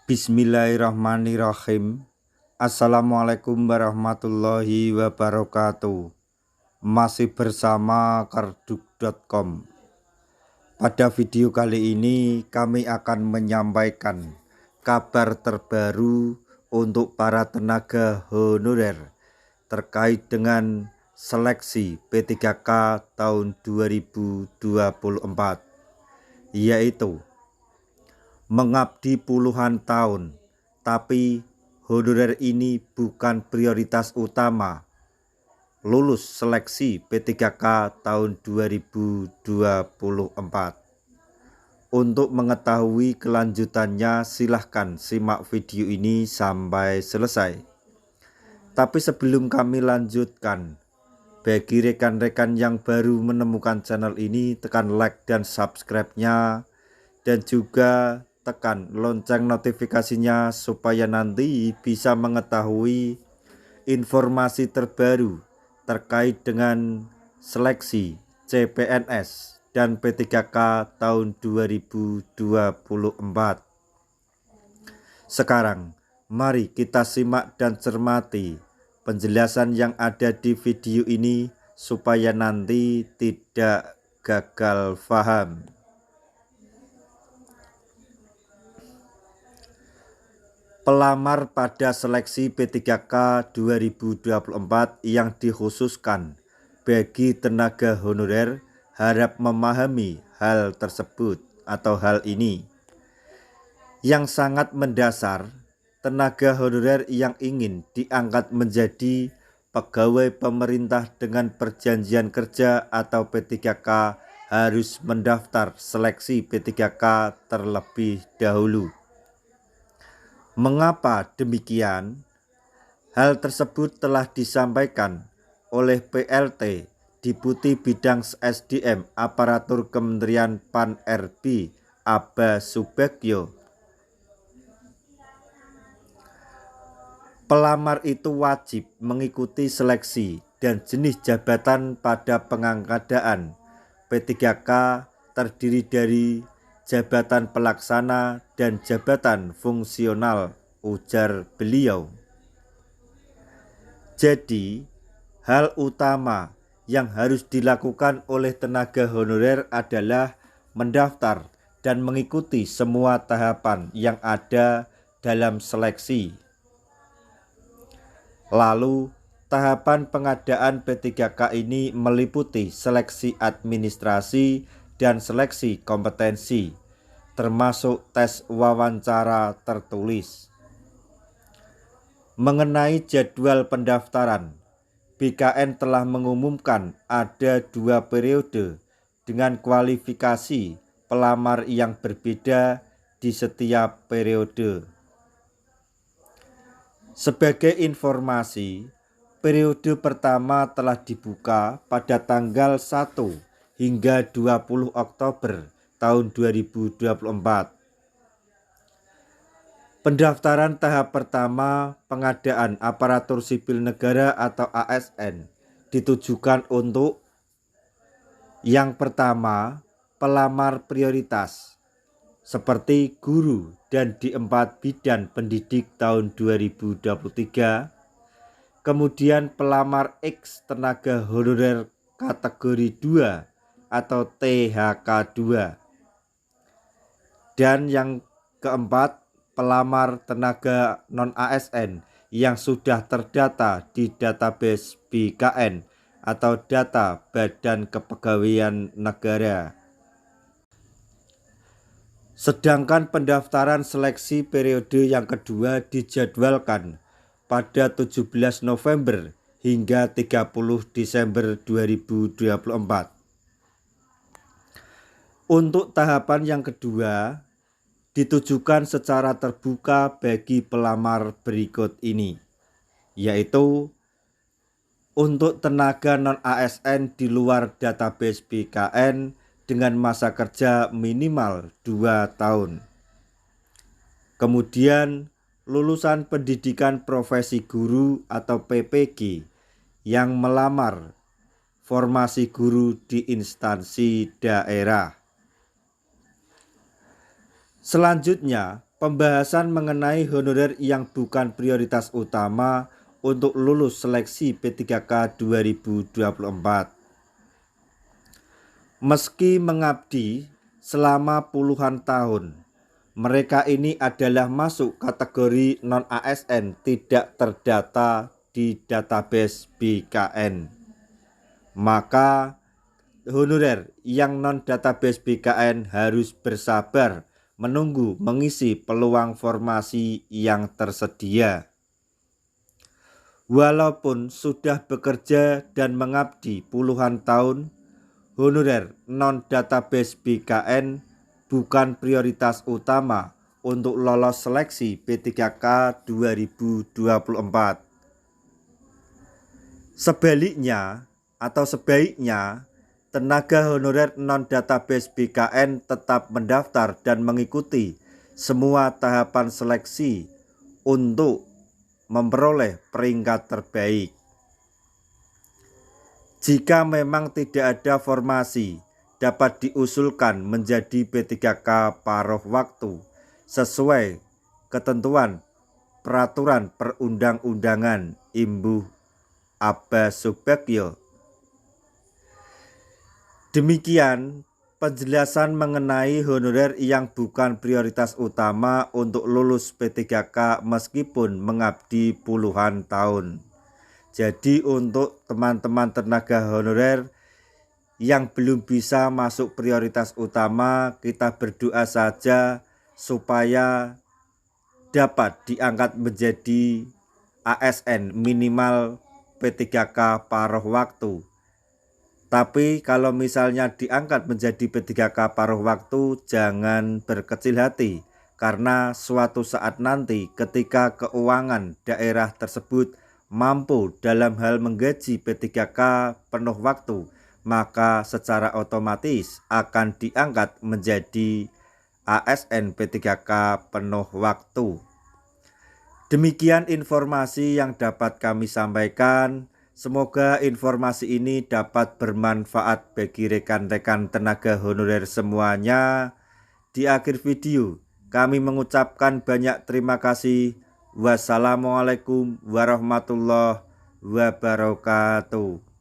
Bismillahirrahmanirrahim. Assalamualaikum warahmatullahi wabarakatuh. Masih bersama karduk.com. Pada video kali ini kami akan menyampaikan kabar terbaru untuk para tenaga honorer terkait dengan seleksi P3K tahun 2024, yaitu mengabdi puluhan tahun, tapi honorer ini bukan prioritas utama. Lulus seleksi P3K tahun 2024. Untuk mengetahui kelanjutannya, silahkan simak video ini sampai selesai. Tapi sebelum kami lanjutkan, bagi rekan-rekan yang baru menemukan channel ini, tekan like dan subscribe-nya, dan juga tekan lonceng notifikasinya supaya nanti bisa mengetahui informasi terbaru terkait dengan seleksi CPNS dan P3K tahun 2024. Sekarang mari kita simak dan cermati penjelasan yang ada di video ini supaya nanti tidak gagal paham. Pelamar pada seleksi P3K 2024 yang dikhususkan bagi tenaga honorer harap memahami hal tersebut atau hal ini yang sangat mendasar. Tenaga honorer yang ingin diangkat menjadi pegawai pemerintah dengan perjanjian kerja atau P3K harus mendaftar seleksi P3K terlebih dahulu. Mengapa demikian? Hal tersebut telah disampaikan oleh PLT Deputi Bidang SDM Aparatur Kementerian Pan-RB Aba Subagyo. Pelamar itu wajib mengikuti seleksi dan jenis jabatan pada pengangkatan P3K terdiri dari jabatan pelaksana dan jabatan fungsional, ujar beliau. Jadi, hal utama yang harus dilakukan oleh tenaga honorer adalah mendaftar dan mengikuti semua tahapan yang ada dalam seleksi. Lalu, tahapan pengadaan P3K ini meliputi seleksi administrasi dan seleksi kompetensi, termasuk tes wawancara tertulis. Mengenai jadwal pendaftaran, BKN telah mengumumkan ada 2 periode dengan kualifikasi pelamar yang berbeda di setiap periode. Sebagai informasi, periode pertama telah dibuka pada tanggal 1 hingga 20 Oktober tahun 2024. Pendaftaran tahap pertama pengadaan aparatur sipil negara atau ASN ditujukan untuk yang pertama, pelamar prioritas seperti guru dan di 4 bidang pendidik tahun 2023. Kemudian pelamar X tenaga honorer kategori 2 atau THK2. Dan yang keempat, pelamar tenaga non-ASN yang sudah terdata di database BKN atau data Badan Kepegawaian Negara. Sedangkan pendaftaran seleksi periode yang kedua dijadwalkan pada 17 November hingga 30 Desember 2024. Untuk tahapan yang kedua ditujukan secara terbuka bagi pelamar berikut ini, yaitu untuk tenaga non-ASN di luar database BKN dengan masa kerja minimal 2 tahun. Kemudian lulusan pendidikan profesi guru atau PPG yang melamar formasi guru di instansi daerah. Selanjutnya, Pembahasan mengenai honorer yang bukan prioritas utama untuk lulus seleksi P3K 2024. Meski mengabdi selama puluhan tahun, mereka ini adalah masuk kategori non-ASN tidak terdata di database BKN. Maka honorer yang non-database BKN harus bersabar menunggu mengisi peluang formasi yang tersedia. Walaupun sudah bekerja dan mengabdi puluhan tahun, honorer non-database BKN bukan prioritas utama untuk lolos seleksi P3K 2024. Sebaliknya atau sebaiknya, tenaga honorer non-database BKN tetap mendaftar dan mengikuti semua tahapan seleksi untuk memperoleh peringkat terbaik. Jika memang tidak ada formasi, dapat diusulkan menjadi P3K paruh waktu sesuai ketentuan peraturan perundang-undangan Imbuh Abbas Subagyo. Demikian penjelasan mengenai honorer yang bukan prioritas utama untuk lulus P3K meskipun mengabdi puluhan tahun. Jadi untuk teman-teman tenaga honorer yang belum bisa masuk prioritas utama, kita berdoa saja supaya dapat diangkat menjadi ASN minimal P3K paruh waktu. Tapi kalau misalnya diangkat menjadi P3K paruh waktu, jangan berkecil hati, karena suatu saat nanti ketika keuangan daerah tersebut mampu dalam hal menggaji P3K penuh waktu, maka secara otomatis akan diangkat menjadi ASN P3K penuh waktu. Demikian informasi yang dapat kami sampaikan. Semoga informasi ini dapat bermanfaat bagi rekan-rekan tenaga honorer semuanya. Di akhir video, kami mengucapkan banyak terima kasih. Wassalamualaikum warahmatullahi wabarakatuh.